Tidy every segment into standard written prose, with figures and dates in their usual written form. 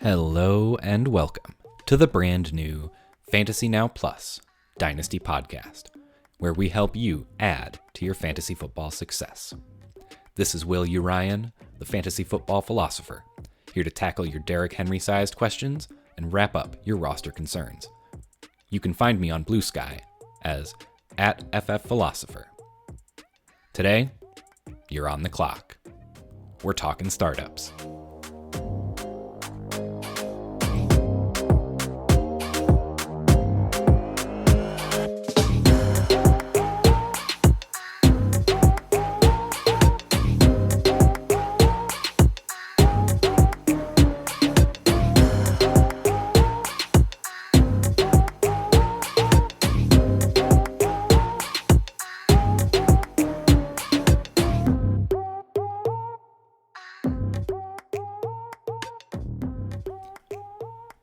Hello and welcome to the brand new Fantasy Now Plus Dynasty podcast, where we help you add to your fantasy football success. This is Will Ryan, the fantasy football philosopher, here to tackle your Derrick Henry-sized questions and wrap up your roster concerns. You can find me on Blue Sky as @FFPhilosopher. Today, you're on the clock. We're talking startups.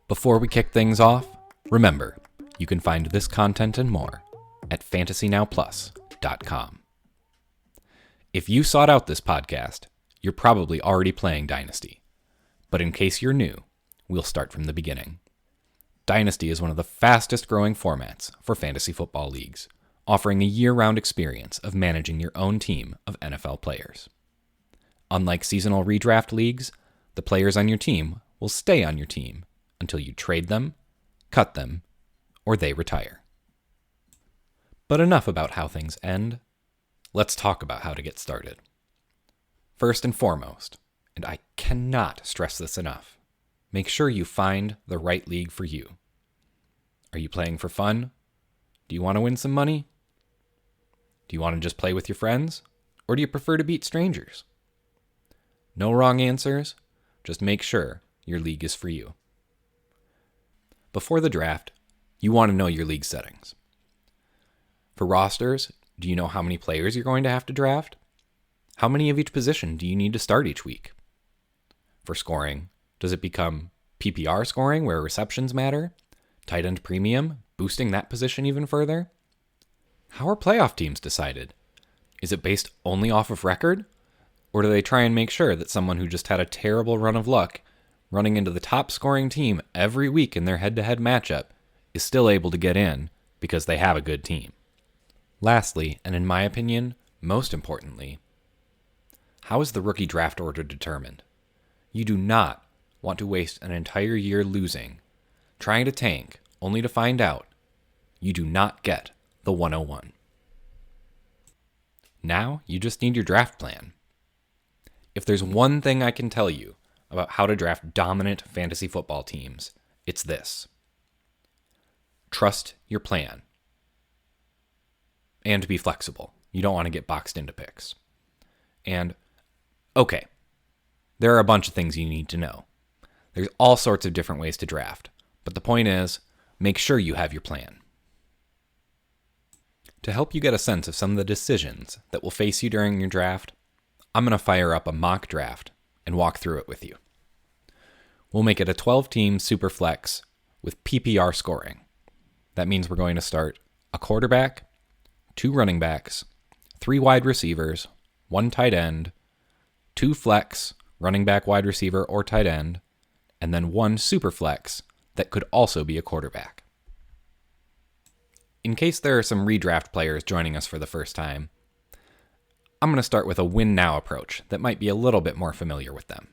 Before we kick things off, remember, you can find this content and more at fantasynowplus.com. If you sought out this podcast, you're probably already playing Dynasty. But in case you're new, we'll start from the beginning. Dynasty is one of the fastest growing formats for fantasy football leagues, offering a year-round experience of managing your own team of NFL players. Unlike seasonal redraft leagues, the players on your team will stay on your team until you trade them, cut them, or they retire. But enough about how things end. Let's talk about how to get started. First and foremost, and I cannot stress this enough, make sure you find the right league for you. Are you playing for fun? Do you want to win some money? Do you want to just play with your friends? Or do you prefer to beat strangers? No wrong answers, just make sure your league is for you. Before the draft, you want to know your league settings. For rosters, do you know how many players you're going to have to draft? How many of each position do you need to start each week? For scoring, does it become PPR scoring where receptions matter? Tight end premium, boosting that position even further? How are playoff teams decided? Is it based only off of record? Or do they try and make sure that someone who just had a terrible run of luck running into the top scoring team every week in their head-to-head matchup is still able to get in because they have a good team? Lastly, and in my opinion, most importantly, how is the rookie draft order determined? You do not want to waste an entire year losing, trying to tank, only to find out you do not get the 101. Now, you just need your draft plan. If there's one thing I can tell you about how to draft dominant fantasy football teams, it's this. Trust your plan. And be flexible. You don't want to get boxed into picks. And, okay, there are a bunch of things you need to know. There's all sorts of different ways to draft, but the point is, make sure you have your plan. To help you get a sense of some of the decisions that will face you during your draft, I'm going to fire up a mock draft and walk through it with you. We'll make it a 12-team super flex with PPR scoring. That means we're going to start a quarterback, 2 running backs, 3 wide receivers, 1 tight end, 2 flex, running back, wide receiver, or tight end, and then 1 super flex that could also be a quarterback. In case there are some redraft players joining us for the first time, I'm going to start with a win now approach that might be a little bit more familiar with them.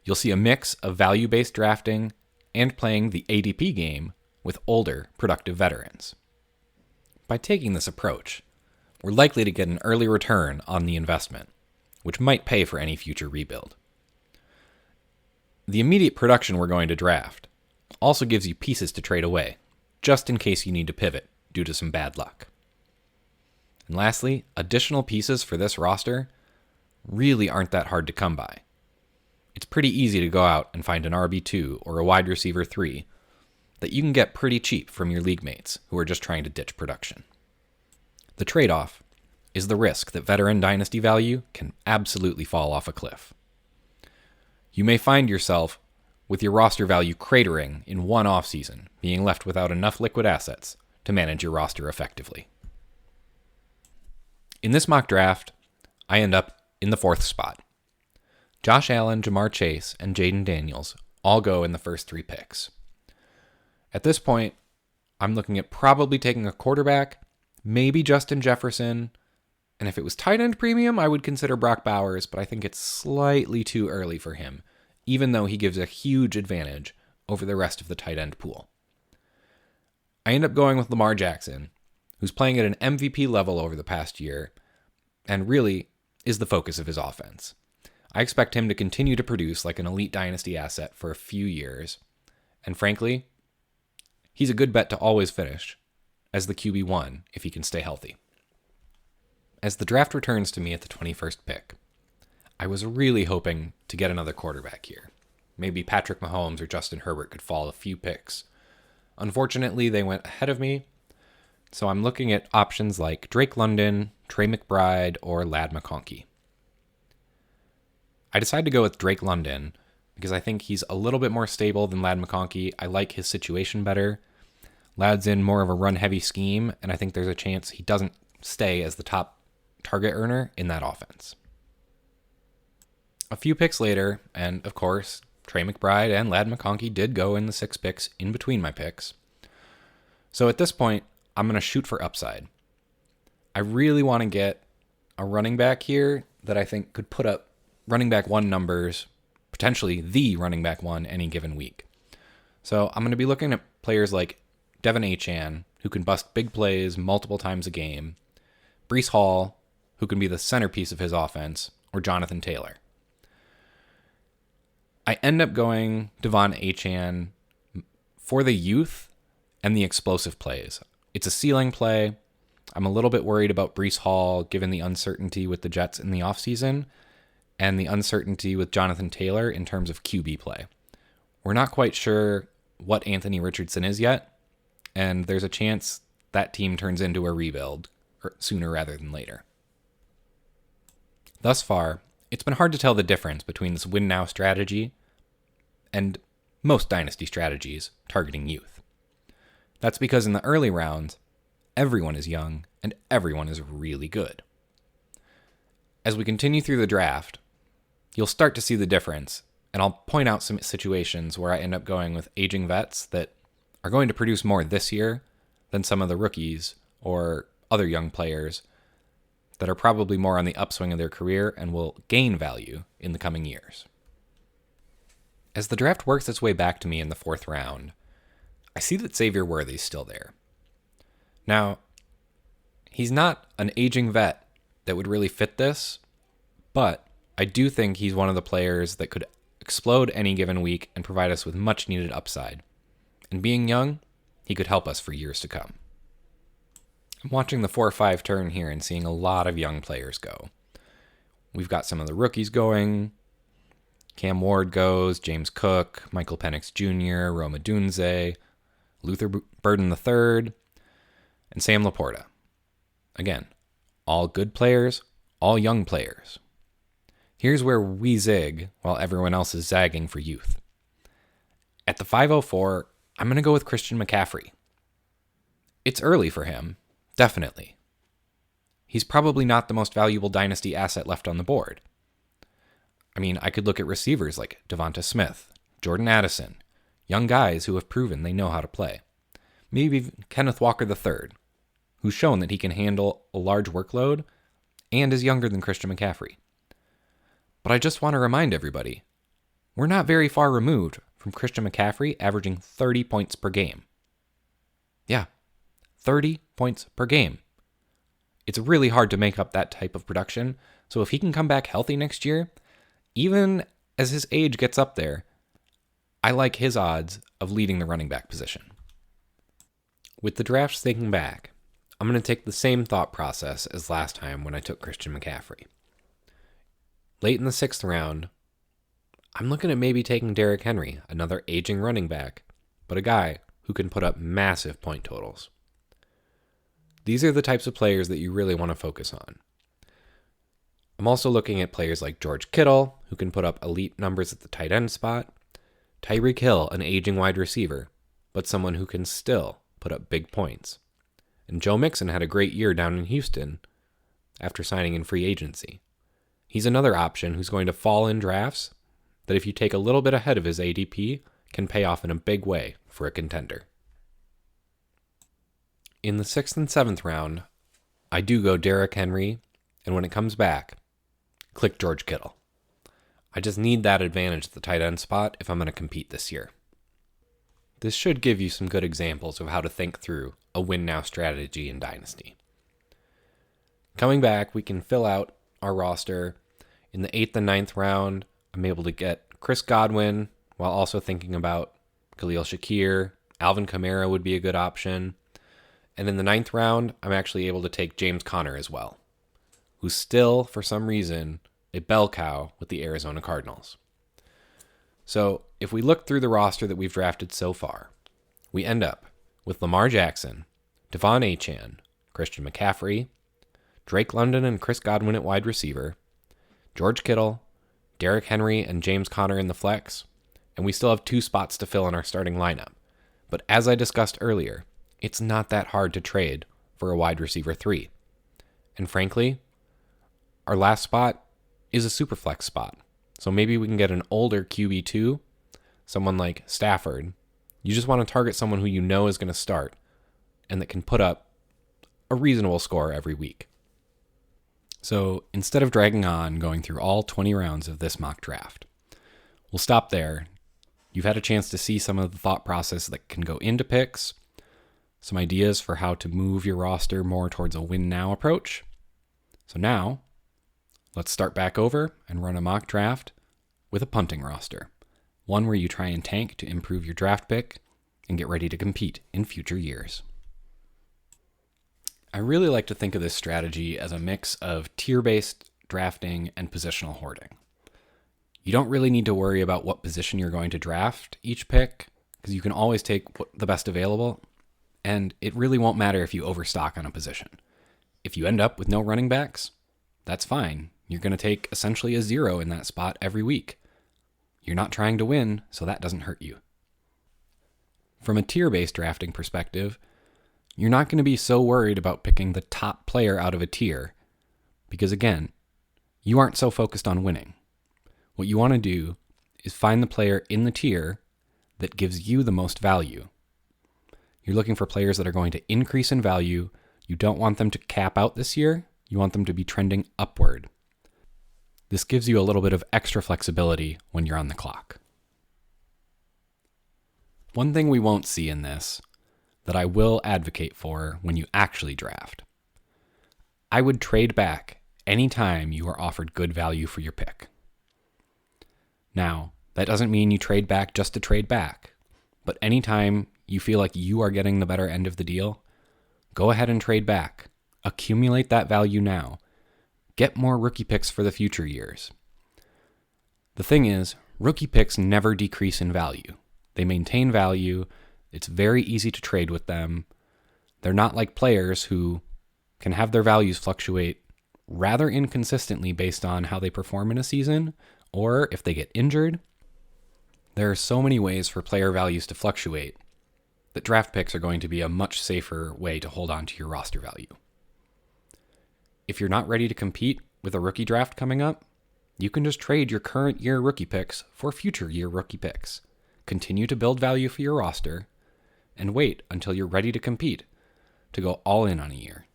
You'll see a mix of value-based drafting and playing the ADP game with older, productive veterans. By taking this approach, we're likely to get an early return on the investment, which might pay for any future rebuild. The immediate production we're going to draft also gives you pieces to trade away, just in case you need to pivot due to some bad luck. And lastly, additional pieces for this roster really aren't that hard to come by. It's pretty easy to go out and find an RB2 or a wide receiver 3 that you can get pretty cheap from your league mates who are just trying to ditch production. The trade-off is the risk that veteran dynasty value can absolutely fall off a cliff. You may find yourself with your roster value cratering in one offseason, being left without enough liquid assets to manage your roster effectively. In this mock draft, I end up in the 4th spot. Josh Allen, Jamar Chase, and Jaden Daniels all go in the first 3 picks. At this point, I'm looking at probably taking a quarterback, maybe Justin Jefferson, and if it was tight end premium, I would consider Brock Bowers, but I think it's slightly too early for him, even though he gives a huge advantage over the rest of the tight end pool. I end up going with Lamar Jackson, who's playing at an MVP level over the past year, and really is the focus of his offense. I expect him to continue to produce like an elite dynasty asset for a few years, and frankly, he's a good bet to always finish as the QB1 if he can stay healthy. As the draft returns to me at the 21st pick, I was really hoping to get another quarterback here. Maybe Patrick Mahomes or Justin Herbert could fall a few picks. Unfortunately, they went ahead of me, so I'm looking at options like Drake London, Trey McBride, or Ladd McConkey. I decided to go with Drake London because I think he's a little bit more stable than Ladd McConkey. I like his situation better. Ladd's in more of a run-heavy scheme, and I think there's a chance he doesn't stay as the top target earner in that offense. A few picks later, and of course, Trey McBride and Ladd McConkey did go in the 6 picks in between my picks. So at this point, I'm going to shoot for upside. I really want to get a running back here that I think could put up running back 1 numbers, potentially the running back 1 any given week. So I'm going to be looking at players like Devin Achane, who can bust big plays multiple times a game, Breece Hall, who can be the centerpiece of his offense, or Jonathan Taylor. I end up going Devon Achane for the youth and the explosive plays. It's a ceiling play. I'm a little bit worried about Breece Hall given the uncertainty with the Jets in the offseason and the uncertainty with Jonathan Taylor in terms of QB play. We're not quite sure what Anthony Richardson is yet, and there's a chance that team turns into a rebuild sooner rather than later. Thus far, it's been hard to tell the difference between this win-now strategy and most dynasty strategies targeting youth. That's because in the early rounds, everyone is young and everyone is really good. As we continue through the draft, you'll start to see the difference, and I'll point out some situations where I end up going with aging vets that are going to produce more this year than some of the rookies or other young players that are probably more on the upswing of their career and will gain value in the coming years. As the draft works its way back to me in the 4th round, I see that Xavier Worthy's still there. Now, he's not an aging vet that would really fit this, but I do think he's one of the players that could explode any given week and provide us with much needed upside. And being young, he could help us for years to come. I'm watching the 4-5 turn here and seeing a lot of young players go. We've got some of the rookies going. Cam Ward goes, James Cook, Michael Penix Jr., Rome Odunze, Luther Burden III, and Sam Laporta. Again, all good players, all young players. Here's where we zig while everyone else is zagging for youth. At the 504, I'm going to go with Christian McCaffrey. It's early for him. Definitely. He's probably not the most valuable dynasty asset left on the board. I mean, I could look at receivers like Devonta Smith, Jordan Addison, young guys who have proven they know how to play. Maybe even Kenneth Walker III, who's shown that he can handle a large workload and is younger than Christian McCaffrey. But I just want to remind everybody, we're not very far removed from Christian McCaffrey averaging 30 points per game. Yeah, 30 points per game. It's really hard to make up that type of production, so if he can come back healthy next year, even as his age gets up there, I like his odds of leading the running back position. With the drafts thinking back, I'm going to take the same thought process as last time when I took Christian McCaffrey. Late in the 6th round, I'm looking at maybe taking Derrick Henry, another aging running back, but a guy who can put up massive point totals. These are the types of players that you really want to focus on. I'm also looking at players like George Kittle, who can put up elite numbers at the tight end spot, Tyreek Hill, an aging wide receiver, but someone who can still put up big points. And Joe Mixon had a great year down in Houston after signing in free agency. He's another option who's going to fall in drafts that if you take a little bit ahead of his ADP, can pay off in a big way for a contender. In the 6th and 7th round, I do go Derrick Henry, and when it comes back, click George Kittle. I just need that advantage at the tight end spot if I'm going to compete this year. This should give you some good examples of how to think through a win-now strategy in Dynasty. Coming back, we can fill out our roster. In the 8th and 9th round, I'm able to get Chris Godwin while also thinking about Khalil Shakir. Alvin Kamara would be a good option. And in the 9th round, I'm actually able to take James Conner as well, who's still, for some reason, a bell cow with the Arizona Cardinals. So if we look through the roster that we've drafted so far, we end up with Lamar Jackson, Devon Achane, Christian McCaffrey, Drake London and Chris Godwin at wide receiver, George Kittle, Derrick Henry and James Conner in the flex, and we still have 2 spots to fill in our starting lineup. But as I discussed earlier, it's not that hard to trade for a wide receiver 3. And frankly, our last spot is a super flex spot. So maybe we can get an older QB2, someone like Stafford. You just want to target someone who you know is going to start and that can put up a reasonable score every week. So instead of dragging on going through all 20 rounds of this mock draft, we'll stop there. You've had a chance to see some of the thought process that can go into picks, some ideas for how to move your roster more towards a win-now approach. So now, let's start back over and run a mock draft with a punting roster, one where you try and tank to improve your draft pick and get ready to compete in future years. I really like to think of this strategy as a mix of tier-based drafting and positional hoarding. You don't really need to worry about what position you're going to draft each pick, because you can always take the best available, and it really won't matter if you overstock on a position. If you end up with no running backs, that's fine. You're going to take essentially a 0 in that spot every week. You're not trying to win, so that doesn't hurt you. From a tier-based drafting perspective, you're not going to be so worried about picking the top player out of a tier because, again, you aren't so focused on winning. What you want to do is find the player in the tier that gives you the most value. You're looking for players that are going to increase in value. You don't want them to cap out this year. You want them to be trending upward. This gives you a little bit of extra flexibility when you're on the clock. One thing we won't see in this that I will advocate for when you actually draft. I would trade back anytime you are offered good value for your pick. Now, that doesn't mean you trade back just to trade back, but anytime you feel like you are getting the better end of the deal, go ahead and trade back. Accumulate that value now. Get more rookie picks for the future years. The thing is, rookie picks never decrease in value. They maintain value. It's very easy to trade with them. They're not like players who can have their values fluctuate rather inconsistently based on how they perform in a season or if they get injured. There are so many ways for player values to fluctuate that draft picks are going to be a much safer way to hold on to your roster value. If you're not ready to compete with a rookie draft coming up, you can just trade your current year rookie picks for future year rookie picks. Continue to build value for your roster and wait until you're ready to compete to go all in on a year.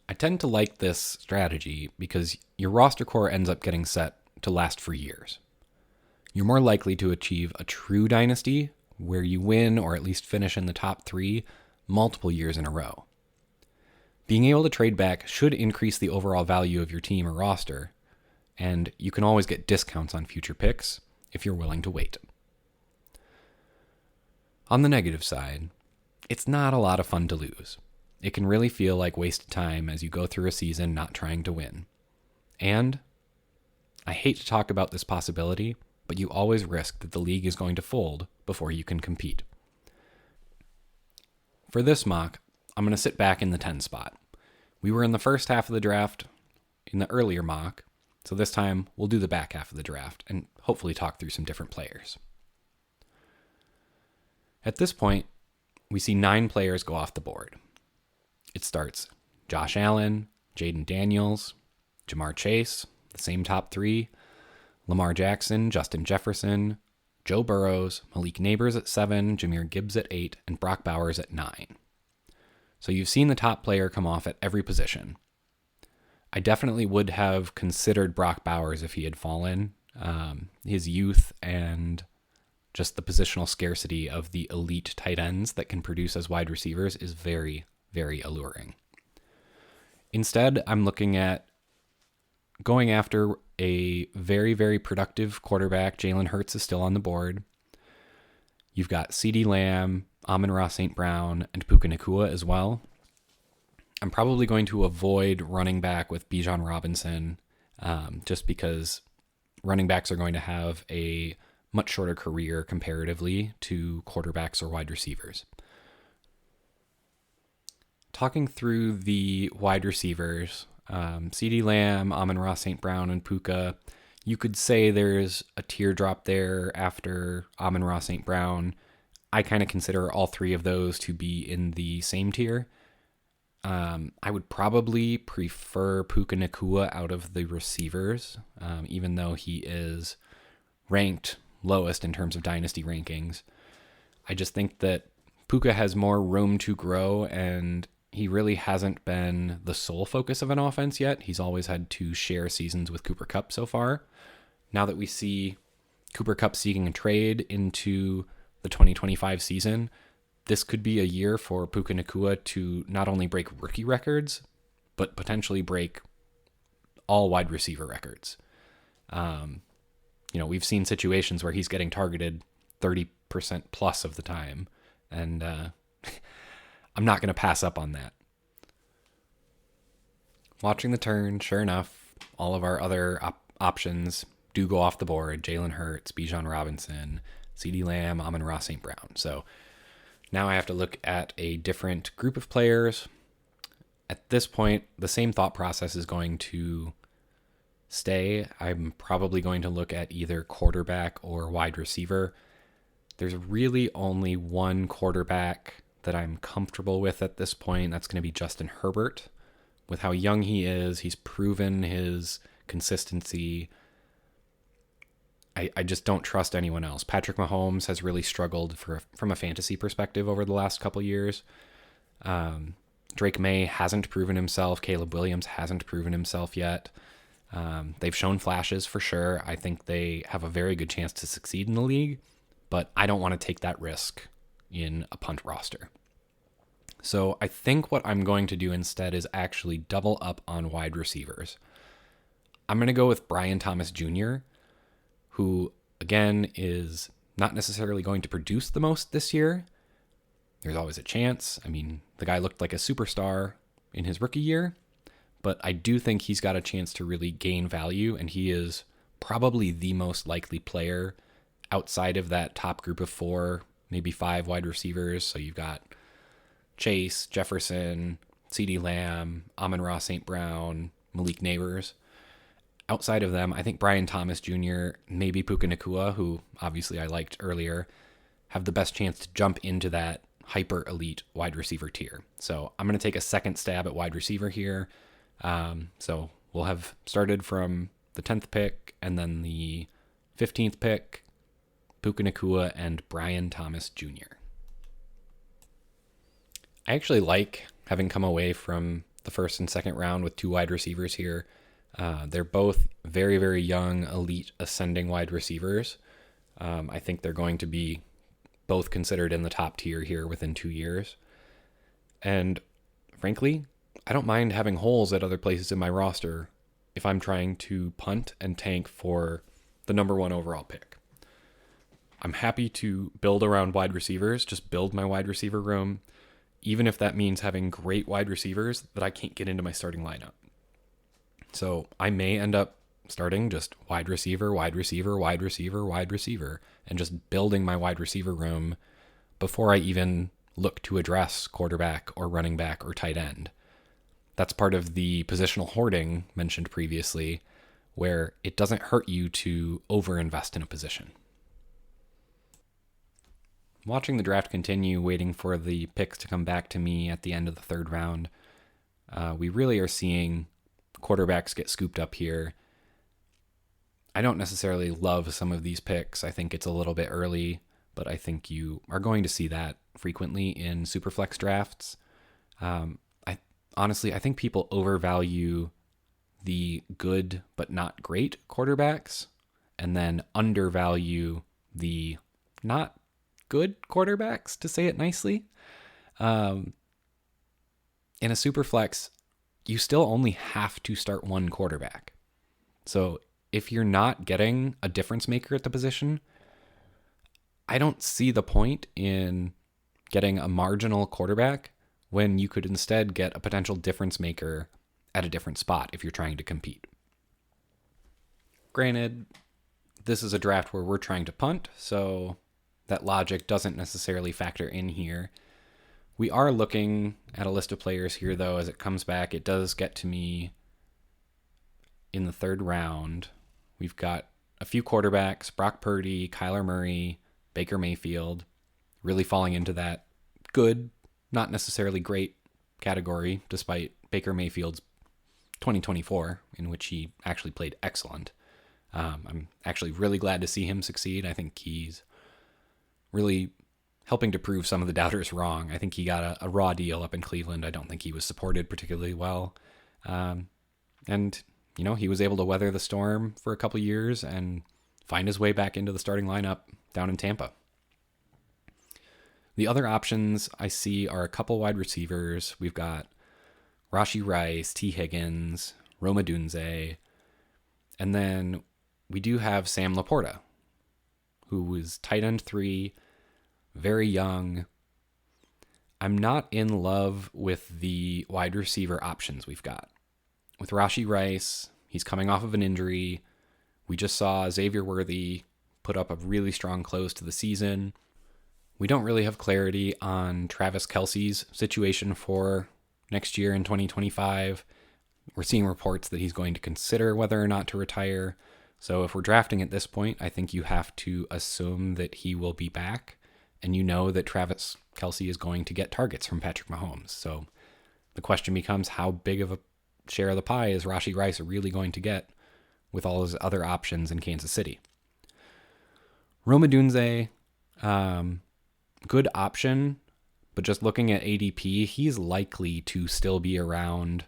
I tend to like this strategy because your roster core ends up getting set to last for years. You're more likely to achieve a true dynasty where you win or at least finish in the top 3 multiple years in a row. Being able to trade back should increase the overall value of your team or roster, and you can always get discounts on future picks if you're willing to wait. On the negative side, it's not a lot of fun to lose. It can really feel like wasted time as you go through a season not trying to win. And I hate to talk about this possibility, but you always risk that the league is going to fold before you can compete. For this mock, I'm going to sit back in the 10 spot. We were in the first half of the draft in the earlier mock, so this time we'll do the back half of the draft and hopefully talk through some different players. At this point, we see 9 players go off the board. It starts Josh Allen, Jaden Daniels, Jamar Chase, the same top 3, Lamar Jackson, Justin Jefferson, Joe Burrows, Malik Neighbors at 7, Jahmyr Gibbs at 8, and Brock Bowers at 9. So you've seen the top player come off at every position. I definitely would have considered Brock Bowers if he had fallen. His youth and just the positional scarcity of the elite tight ends that can produce as wide receivers is very, very alluring. Instead, I'm looking at going after a very, very productive quarterback. Jalen Hurts is still on the board. You've got CeeDee Lamb, Amon-Ra St. Brown, and Puka Nacua as well. I'm probably going to avoid running back with Bijan Robinson just because running backs are going to have a much shorter career comparatively to quarterbacks or wide receivers. Talking through the wide receivers, CeeDee Lamb, Amon-Ra St. Brown, and Puka, you could say there's a teardrop there after Amon-Ra St. Brown. I kind of consider all three of those to be in the same tier. I would probably prefer Puka Nacua out of the receivers, even though he is ranked lowest in terms of dynasty rankings. I just think that Puka has more room to grow, and he really hasn't been the sole focus of an offense yet. He's always had to share seasons with Cooper Kupp so far. Now that we see Cooper Kupp seeking a trade into the 2025 season, this could be a year for Puka Nacua to not only break rookie records, but potentially break all wide receiver records. We've seen situations where he's getting targeted 30% plus of the time, and I'm not going to pass up on that. Watching the turn, sure enough, all of our other options do go off the board. Jalen Hurts, Bijan Robinson, CeeDee Lamb, Amon-Ra St. Brown. So now I have to look at a different group of players. At this point, the same thought process is going to stay. I'm probably going to look at either quarterback or wide receiver. There's really only one quarterback that I'm comfortable with at this point. That's going to be Justin Herbert. With how young he is, he's proven his consistency. I just don't trust anyone else. Patrick Mahomes has really struggled from a fantasy perspective over the last couple years. Drake May hasn't proven himself. Caleb Williams hasn't proven himself yet. They've shown flashes for sure. I think they have a very good chance to succeed in the league, but I don't want to take that risk in a punt roster. So I think what I'm going to do instead is actually double up on wide receivers. I'm going to go with Brian Thomas Jr., who, again, is not necessarily going to produce the most this year. There's always a chance. I mean, the guy looked like a superstar in his rookie year, but I do think he's got a chance to really gain value, and he is probably the most likely player outside of that top group of 4, maybe 5 wide receivers. So you've got Chase, Jefferson, CeeDee Lamb, Amon-Ra St. Brown, Malik Neighbors. Outside of them, I think Brian Thomas Jr., maybe Puka Nacua, who obviously I liked earlier, have the best chance to jump into that hyper elite wide receiver tier. So I'm going to take a second stab at wide receiver here. So we'll have started from the 10th pick and then the 15th pick, Puka Nacua and Brian Thomas Jr. I actually like having come away from the first and second round with 2 wide receivers here. They're both very, very young, elite, ascending wide receivers. I think they're going to be both considered in the top tier here within 2 years. And frankly, I don't mind having holes at other places in my roster if I'm trying to punt and tank for the number 1 overall pick. I'm happy to build around wide receivers, just build my wide receiver room, even if that means having great wide receivers that I can't get into my starting lineup. So I may end up starting just wide receiver, wide receiver, wide receiver, wide receiver, and just building my wide receiver room before I even look to address quarterback or running back or tight end. That's part of the positional hoarding mentioned previously, where it doesn't hurt you to overinvest in a position. Watching the draft continue, waiting for the picks to come back to me at the end of the 3rd round, we really are seeing quarterbacks get scooped up here. I don't necessarily love some of these picks. I think it's a little bit early, but I think you are going to see that frequently in Superflex drafts. I honestly, I think people overvalue the good but not great quarterbacks and then undervalue the not good quarterbacks, to say it nicely. In a Superflex, you still only have to start one quarterback. So if you're not getting a difference maker at the position, I don't see the point in getting a marginal quarterback when you could instead get a potential difference maker at a different spot if you're trying to compete. Granted, this is a draft where we're trying to punt, so that logic doesn't necessarily factor in here. We are looking at a list of players here, though. As it comes back, it does get to me in the third round. We've got a few quarterbacks: Brock Purdy, Kyler Murray, Baker Mayfield, really falling into that good, not necessarily great category, despite Baker Mayfield's 2024, in which he actually played excellent. I'm actually really glad to see him succeed. I think he's really helping to prove some of the doubters wrong. I think he got a raw deal up in Cleveland. I don't think he was supported particularly well. And, he was able to weather the storm for a couple years and find his way back into the starting lineup down in Tampa. The other options I see are a couple wide receivers. We've got Rashee Rice, T. Higgins, Rome Odunze, and then we do have Sam Laporta, who was tight end 3, very young. I'm not in love with the wide receiver options we've got. With Rashee Rice, he's coming off of an injury. We just saw Xavier Worthy put up a really strong close to the season. We don't really have clarity on Travis Kelce's situation for next year in 2025. We're seeing reports that he's going to consider whether or not to retire. So if we're drafting at this point, I think you have to assume that he will be back. And you know that Travis Kelce is going to get targets from Patrick Mahomes. So the question becomes, how big of a share of the pie is Rashee Rice really going to get with all his other options in Kansas City? Rome Odunze, good option, but just looking at ADP, he's likely to still be around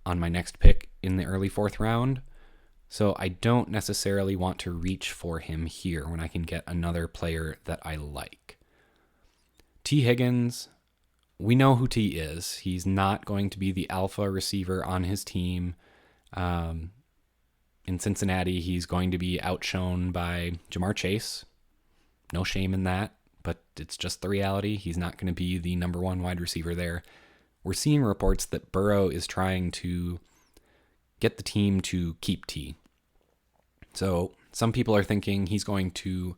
on my next pick in the early 4th round. So I don't necessarily want to reach for him here when I can get another player that I like. T. Higgins, we know who T is. He's not going to be the alpha receiver on his team. In Cincinnati, he's going to be outshone by Jamar Chase. No shame in that, but it's just the reality. He's not going to be the number 1 wide receiver there. We're seeing reports that Burrow is trying to get the team to keep T. So some people are thinking he's going to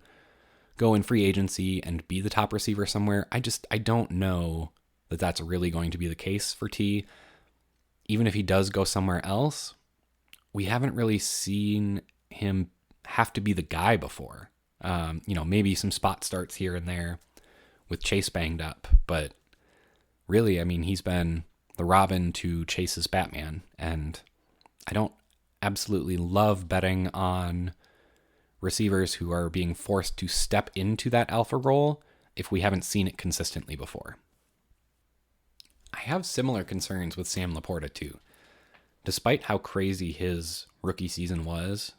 go in free agency and be the top receiver somewhere. I don't know that that's really going to be the case for T. Even if he does go somewhere else, we haven't really seen him have to be the guy before. Maybe some spot starts here and there with Chase banged up, but really, he's been the Robin to Chase's Batman, and I don't absolutely love betting on receivers who are being forced to step into that alpha role if we haven't seen it consistently before. I have similar concerns with Sam Laporta too. Despite how crazy his rookie season was,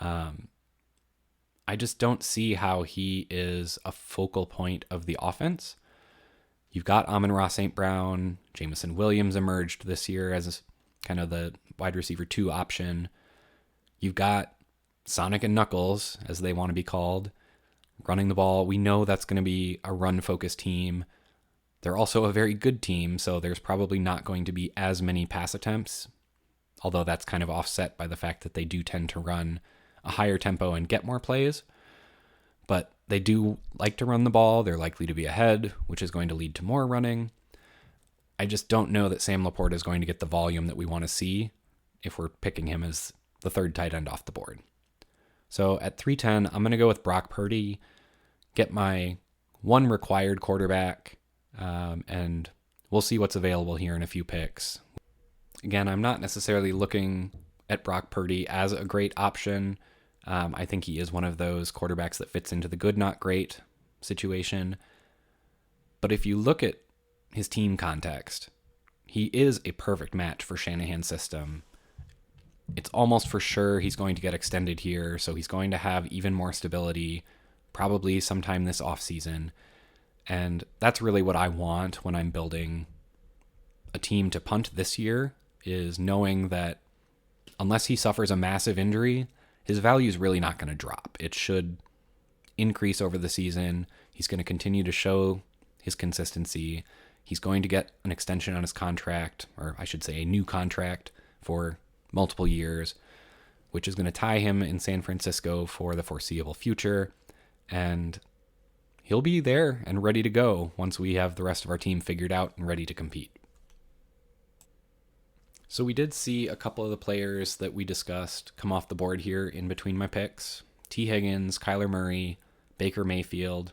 I just don't see how he is a focal point of the offense. You've got Amon-Ra St. Brown, Jameson Williams emerged this year as kind of the wide receiver 2 option. You've got Sonic and Knuckles, as they want to be called, running the ball. We know that's going to be a run-focused team. They're also a very good team, so there's probably not going to be as many pass attempts, although that's kind of offset by the fact that they do tend to run a higher tempo and get more plays. But they do like to run the ball. They're likely to be ahead, which is going to lead to more running. I just don't know that Sam Laporta is going to get the volume that we want to see if we're picking him as the 3rd tight end off the board. So at 310, I'm going to go with Brock Purdy, get my 1 required quarterback, and we'll see what's available here in a few picks. Again, I'm not necessarily looking at Brock Purdy as a great option. I think he is one of those quarterbacks that fits into the good, not great situation. But if you look at his team context, he is a perfect match for Shanahan's system. It's almost for sure he's going to get extended here, so he's going to have even more stability, probably sometime this offseason. And that's really what I want when I'm building a team to punt this year, is knowing that unless he suffers a massive injury, his value is really not going to drop. It should increase over the season. He's going to continue to show his consistency. He's going to get an extension on his contract, or I should say a new contract for multiple years, which is going to tie him in San Francisco for the foreseeable future. And he'll be there and ready to go once we have the rest of our team figured out and ready to compete. So we did see a couple of the players that we discussed come off the board here in between my picks. T. Higgins, Kyler Murray, Baker Mayfield,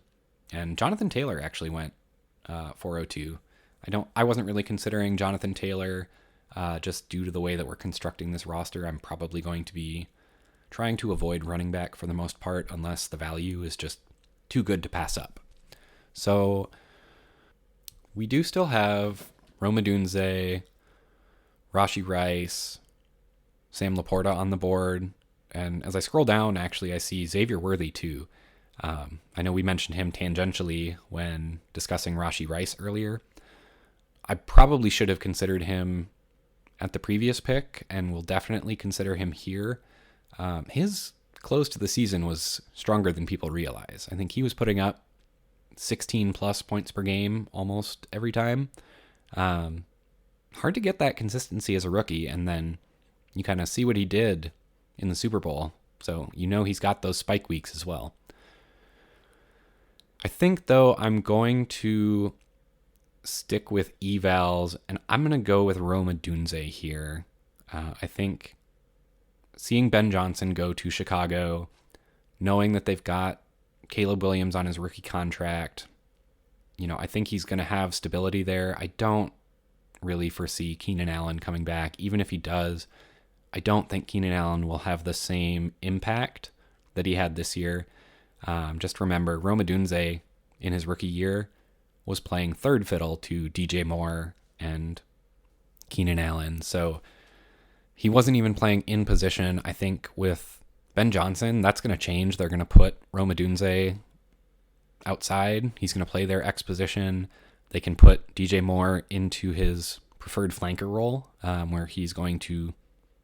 and Jonathan Taylor actually went 402. I wasn't really considering Jonathan Taylor just due to the way that we're constructing this roster. I'm probably going to be trying to avoid running back for the most part unless the value is just too good to pass up. So we do still have Rome Odunze, Rashee Rice, Sam Laporta on the board. And as I scroll down, actually, I see Xavier Worthy too. I know we mentioned him tangentially when discussing Rashee Rice earlier. I probably should have considered him at the previous pick and will definitely consider him here. His close to the season was stronger than people realize. I think he was putting up 16 plus points per game almost every time. Hard to get that consistency as a rookie, and then you kind of see what he did in the Super Bowl, so you know he's got those spike weeks as well. I think, though, I'm going to stick with evals, and I'm going to go with Rome Odunze here. I think seeing Ben Johnson go to Chicago, knowing that they've got Caleb Williams on his rookie contract, I think he's going to have stability there. I don't really foresee Keenan Allen coming back. Even if he does, I don't think Keenan Allen will have the same impact that he had this year. Just remember, Rome Odunze in his rookie year was playing third fiddle to DJ Moore and Keenan Allen. So he wasn't even playing in position. I think with Ben Johnson, that's going to change. They're going to put Rome Odunze outside. He's going to play their X position. They can put DJ Moore into his preferred flanker role, where he's going to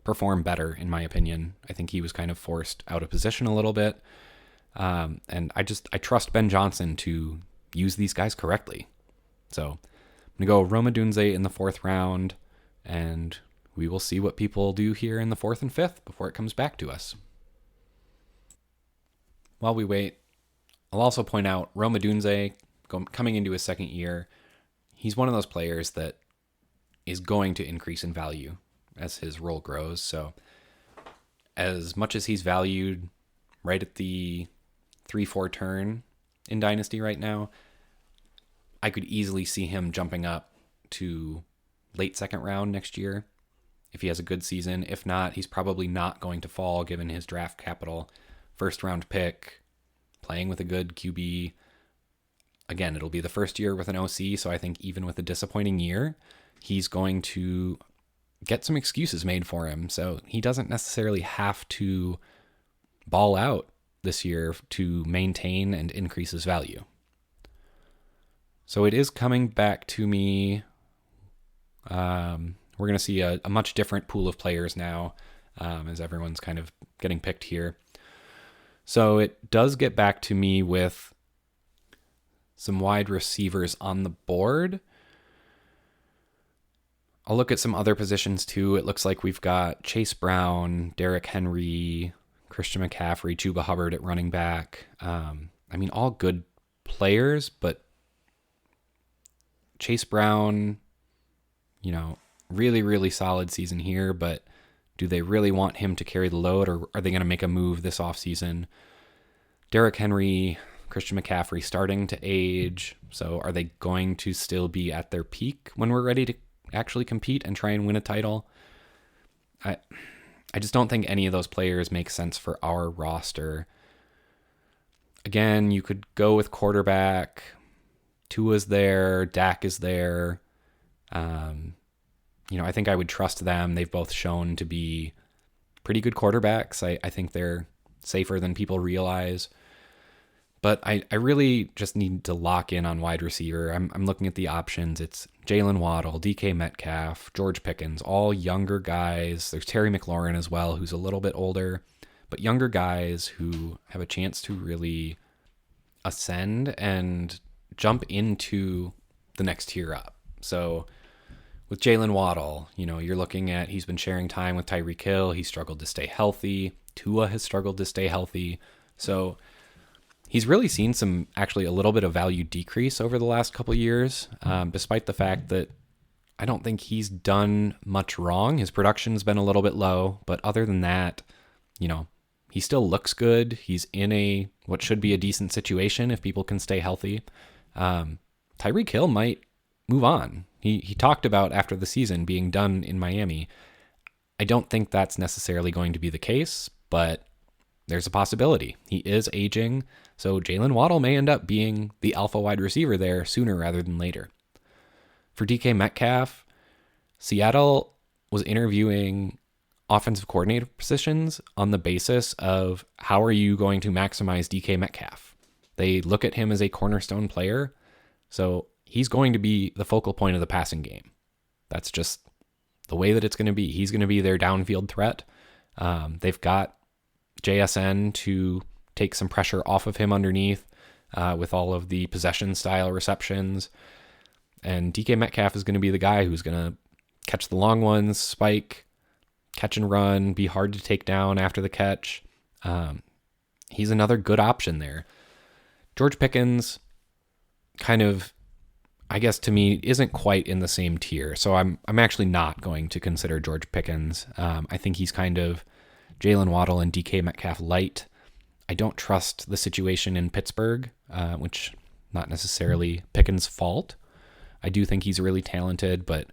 perform better, in my opinion. I think he was kind of forced out of position a little bit. And I trust Ben Johnson to use these guys correctly. So I'm going to go Rome Odunze in the 4th round, and we will see what people do here in the 4th and 5th before it comes back to us. While we wait, I'll also point out Rome Odunze, coming into his 2nd year, he's one of those players that is going to increase in value as his role grows. So as much as he's valued right at the 3-4 turn in Dynasty right now, I could easily see him jumping up to late 2nd round next year if he has a good season. If not, he's probably not going to fall given his draft capital. 1st round pick, playing with a good QB. Again, it'll be the 1st year with an OC, so I think even with a disappointing year, he's going to get some excuses made for him. So he doesn't necessarily have to ball out this year to maintain and increase his value. So it is coming back to me. We're going to see a much different pool of players now, as everyone's kind of getting picked here. So it does get back to me with some wide receivers on the board. I'll look at some other positions too. It looks like we've got Chase Brown, Derrick Henry, Christian McCaffrey, Chuba Hubbard at running back. All good players, but Chase Brown, really, really solid season here, but do they really want him to carry the load, or are they going to make a move this offseason? Derrick Henry, Christian McCaffrey starting to age, so are they going to still be at their peak when we're ready to actually compete and try and win a title? I just don't think any of those players make sense for our roster. Again, you could go with quarterback. Tua's there. Dak is there. I think I would trust them. They've both shown to be pretty good quarterbacks. I think they're safer than people realize. But I really just need to lock in on wide receiver. I'm looking at the options. It's Jalen Waddle, DK Metcalf, George Pickens, all younger guys. There's Terry McLaurin as well, who's a little bit older, but younger guys who have a chance to really ascend and jump into the next tier up. So with Jalen Waddle, you're looking at, he's been sharing time with Tyreek Hill. He's struggled to stay healthy. Tua has struggled to stay healthy. So he's really seen a little bit of value decrease over the last couple of years, despite the fact that I don't think he's done much wrong. His production's been a little bit low, but other than that, he still looks good. He's in what should be a decent situation if people can stay healthy. Tyreek Hill might move on. He talked about after the season being done in Miami. I don't think that's necessarily going to be the case, but there's a possibility. He is aging, so Jalen Waddle may end up being the alpha wide receiver there sooner rather than later. For DK Metcalf, Seattle was interviewing offensive coordinator positions on the basis of how are you going to maximize DK Metcalf. They look at him as a cornerstone player, so he's going to be the focal point of the passing game. That's just the way that it's going to be. He's going to be their downfield threat. They've got JSN to take some pressure off of him underneath with all of the possession-style receptions. And DK Metcalf is going to be the guy who's going to catch the long ones, spike, catch and run, be hard to take down after the catch. He's another good option there. George Pickens kind of, I guess to me, isn't quite in the same tier. So I'm actually not going to consider George Pickens. I think he's kind of Jalen Waddle and DK Metcalf light. I don't trust the situation in Pittsburgh, which not necessarily Pickens' fault. I do think he's really talented, but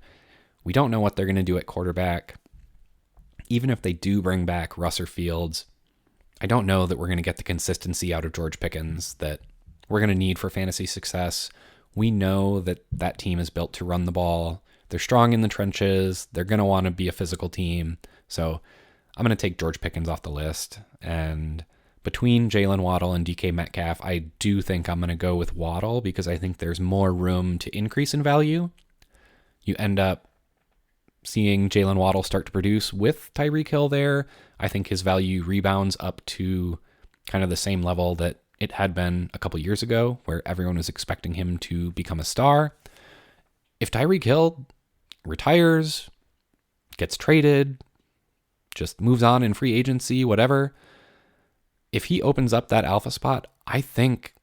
we don't know what they're going to do at quarterback. Even if they do bring back Russ or Fields, I don't know that we're going to get the consistency out of George Pickens that we're going to need for fantasy success. We know that that team is built to run the ball. They're strong in the trenches. They're going to want to be a physical team. So I'm going to take George Pickens off the list. And between Jalen Waddle and DK Metcalf, I do think I'm going to go with Waddle because I think there's more room to increase in value. You end up seeing Jalen Waddle start to produce with Tyreek Hill there. I think his value rebounds up to kind of the same level that it had been a couple years ago, where everyone was expecting him to become a star. If Tyreek Hill retires, gets traded, just moves on in free agency, whatever, if he opens up that alpha spot, I think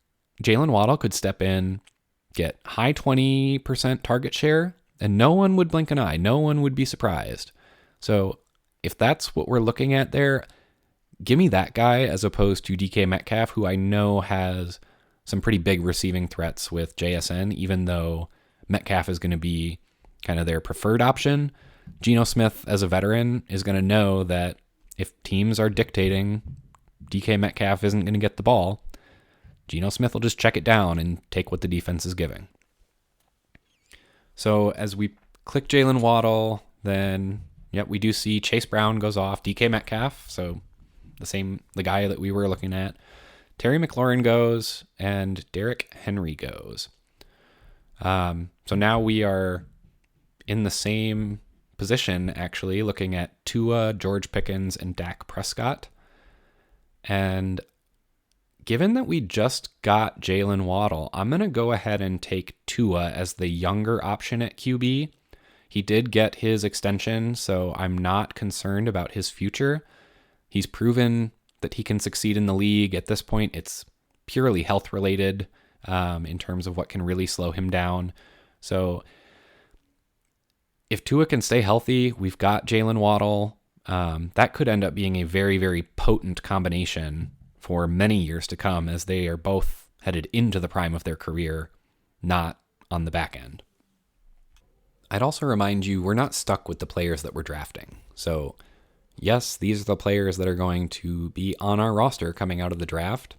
Jalen Waddle could step in, get high 20% target share, and no one would blink an eye. No one would be surprised. So if that's what we're looking at there, give me that guy as opposed to DK Metcalf, who I know has some pretty big receiving threats with JSN, even though Metcalf is going to be kind of their preferred option. Geno Smith, as a veteran, is going to know that if teams are dictating DK Metcalf isn't going to get the ball, Geno Smith will just check it down and take what the defense is giving. So as we click Jalen Waddle, then, we do see Chase Brown goes off, DK Metcalf, so the guy that we were looking at. Terry McLaurin goes, and Derrick Henry goes. So now we are in the same position, actually, looking at Tua, George Pickens, and Dak Prescott. And given that we just got Jalen Waddle, I'm going to go ahead and take Tua as the younger option at QB. He did get his extension, so I'm not concerned about his future. He's proven that he can succeed in the league. At this point, it's purely health-related in terms of what can really slow him down. So if Tua can stay healthy, we've got Jalen Waddle. That could end up being a very, very potent combination for many years to come, as they are both headed into the prime of their career, not on the back end. I'd also remind you, we're not stuck with the players that we're drafting. So yes, these are the players that are going to be on our roster coming out of the draft.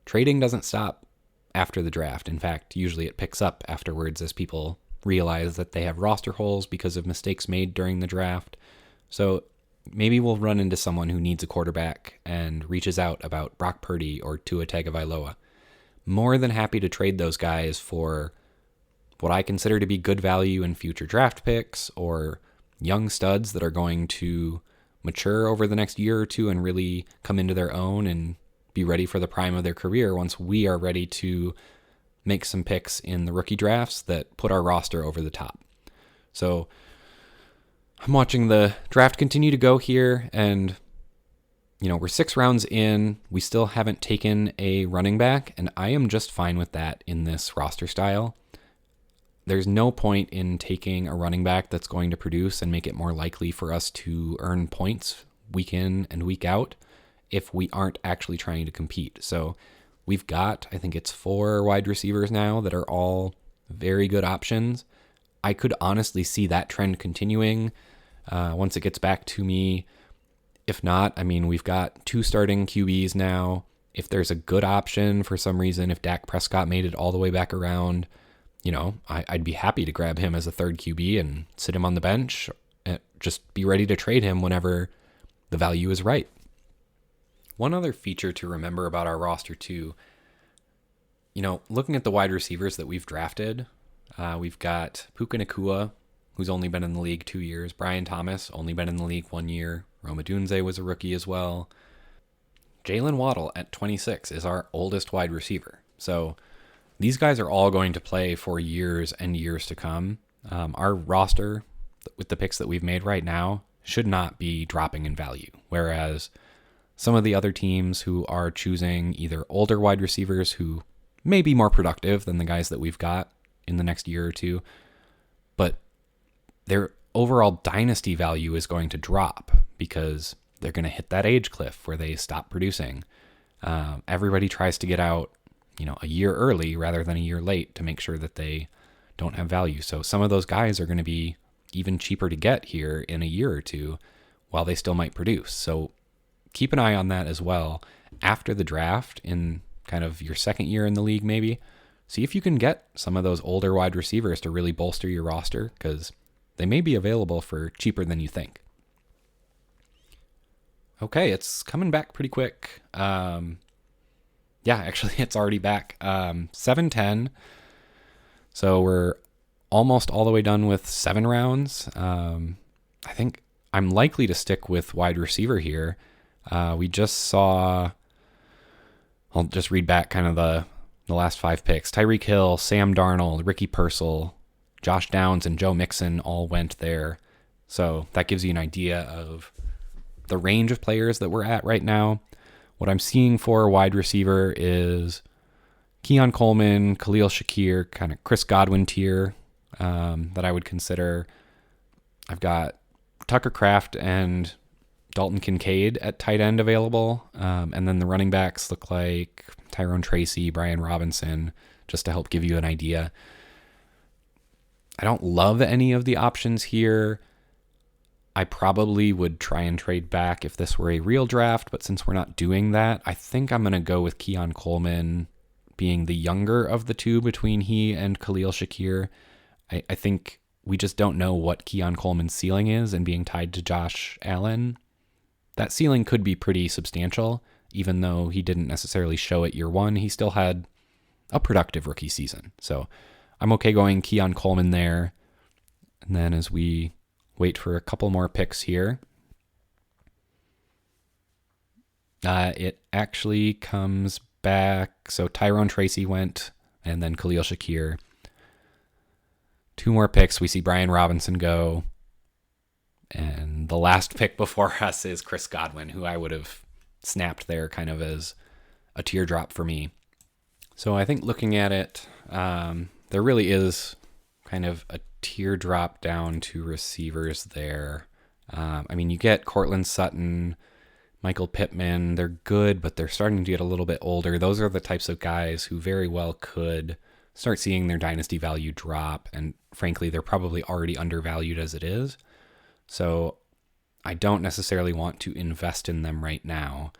Trading doesn't stop after the draft. In fact, usually it picks up afterwards as people realize that they have roster holes because of mistakes made during the draft. So maybe we'll run into someone who needs a quarterback and reaches out about Brock Purdy or Tua Tagovailoa. More than happy to trade those guys for what I consider to be good value in future draft picks or young studs that are going to mature over the next year or two and really come into their own and be ready for the prime of their career once we are ready to make some picks in the rookie drafts that put our roster over the top. So I'm watching the draft continue to go here, and we're 6 rounds in. We still haven't taken a running back, and I am just fine with that in this roster style. There's no point in taking a running back that's going to produce and make it more likely for us to earn points week in and week out if we aren't actually trying to compete. So we've got, I think it's 4 wide receivers now that are all very good options. I could honestly see that trend continuing once it gets back to me. If not, we've got 2 starting QBs now. If there's a good option for some reason, if Dak Prescott made it all the way back around, I'd be happy to grab him as a 3rd QB and sit him on the bench and just be ready to trade him whenever the value is right. One other feature to remember about our roster too, looking at the wide receivers that we've drafted, we've got Puka Nacua, who's only been in the league 2 years. Brian Thomas, only been in the league 1 year. Rome Odunze was a rookie as well. Jalen Waddle at 26 is our oldest wide receiver. So these guys are all going to play for years and years to come. Our roster, with the picks that we've made right now, should not be dropping in value. Whereas some of the other teams who are choosing either older wide receivers who may be more productive than the guys that we've got in the next year or two, but their overall dynasty value is going to drop because they're going to hit that age cliff where they stop producing. Everybody tries to get out a year early rather than a year late to make sure that they don't have value. So some of those guys are going to be even cheaper to get here in a year or two while they still might produce. So keep an eye on that as well. After the draft, in kind of your 2nd year in the league maybe, see if you can get some of those older wide receivers to really bolster your roster because they may be available for cheaper than you think. Okay, it's coming back pretty quick. Actually, it's already back. 7:10. So we're almost all the way done with 7 rounds. I think I'm likely to stick with wide receiver here. We just saw, I'll just read back kind of the last 5 picks. Tyreek Hill, Sam Darnold, Ricky Purcell, Josh Downs, and Joe Mixon all went there. So that gives you an idea of the range of players that we're at right now. What I'm seeing for a wide receiver is Keon Coleman, Khalil Shakir, kind of Chris Godwin tier that I would consider. I've got Tucker Kraft and Dalton Kincaid at tight end available. And then the running backs look like Tyrone Tracy, Brian Robinson, just to help give you an idea. I don't love any of the options here. I probably would try and trade back if this were a real draft, but since we're not doing that, I think I'm going to go with Keon Coleman being the younger of the two between he and Khalil Shakir. I think we just don't know what Keon Coleman's ceiling is, and being tied to Josh Allen, that ceiling could be pretty substantial. Even though he didn't necessarily show it year 1, he still had a productive rookie season. So I'm okay going Keon Coleman there. And then as we wait for a couple more picks here, it actually comes back. So Tyrone Tracy went, and then Khalil Shakir. 2 more picks. We see Brian Robinson go. And the last pick before us is Chris Godwin, who I would have snapped there kind of as a teardrop for me. So I think looking at it, there really is kind of a teardrop down to receivers there. You get Cortland Sutton, Michael Pittman. They're good, but they're starting to get a little bit older. Those are the types of guys who very well could start seeing their dynasty value drop. And frankly, they're probably already undervalued as it is. So I don't necessarily want to invest in them right now.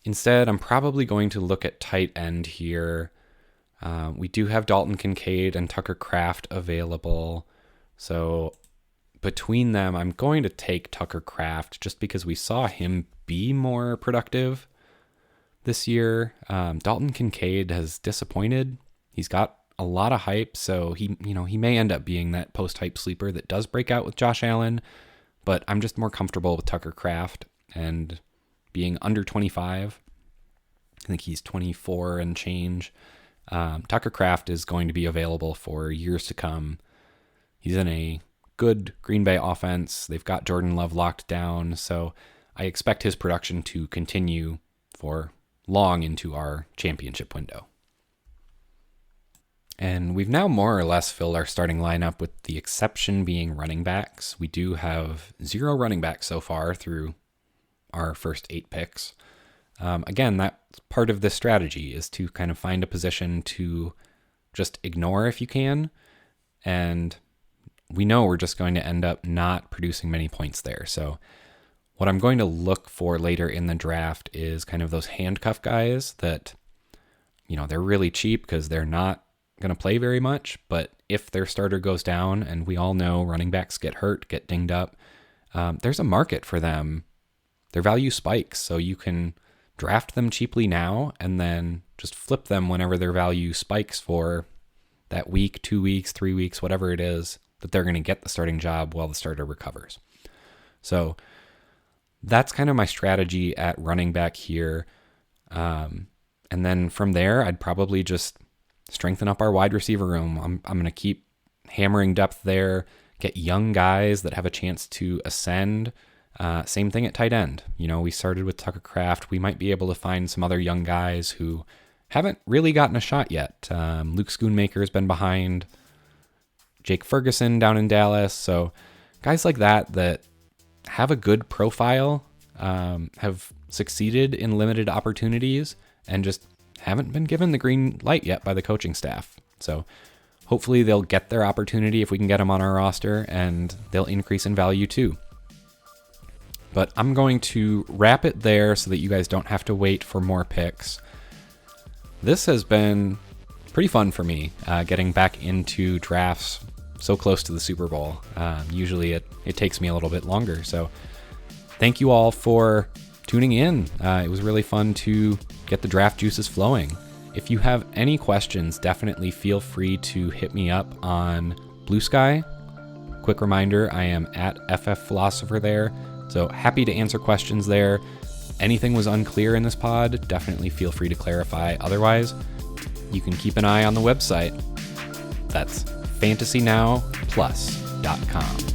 Instead, I'm probably going to look at tight end here. We do have Dalton Kincaid and Tucker Kraft available. So between them, I'm going to take Tucker Kraft just because we saw him be more productive this year. Dalton Kincaid has disappointed. He's got a lot of hype, so he may end up being that post-hype sleeper that does break out with Josh Allen, but I'm just more comfortable with Tucker Kraft and being under 25. I think he's 24 and change. Tucker Kraft is going to be available for years to come. He's in a good Green Bay offense. They've got Jordan Love locked down, so I expect his production to continue for long into our championship window. And we've now more or less filled our starting lineup, with the exception being running backs. We do have 0 running backs so far through our first 8 picks. Again, that's part of this strategy, is to kind of find a position to just ignore if you can. And we know we're just going to end up not producing many points there. So what I'm going to look for later in the draft is kind of those handcuff guys that, they're really cheap because they're not going to play very much. But if their starter goes down, and we all know running backs get hurt, get dinged up, there's a market for them. Their value spikes. So you can draft them cheaply now and then just flip them whenever their value spikes for that week, 2 weeks, 3 weeks, whatever it is that they're going to get the starting job while the starter recovers. So that's kind of my strategy at running back here. And then from there, I'd probably just strengthen up our wide receiver room. I'm going to keep hammering depth there, get young guys that have a chance to ascend. Same thing at tight end. We started with Tucker Kraft. We might be able to find some other young guys who haven't really gotten a shot yet. Luke Schoonmaker has been behind. Jake Ferguson down in Dallas. So guys like that have a good profile, have succeeded in limited opportunities, and just haven't been given the green light yet by the coaching staff. So hopefully they'll get their opportunity if we can get them on our roster, and they'll increase in value too. But I'm going to wrap it there so that you guys don't have to wait for more picks. This has been pretty fun for me, getting back into drafts so close to the Super Bowl. Usually it takes me a little bit longer. So thank you all for tuning in. It was really fun to get the draft juices flowing. If you have any questions, definitely feel free to hit me up on Blue Sky. Quick reminder, I am at FF Philosopher there. So happy to answer questions there. Anything was unclear in this pod, definitely feel free to clarify. Otherwise, you can keep an eye on the website. That's fantasynowplus.com.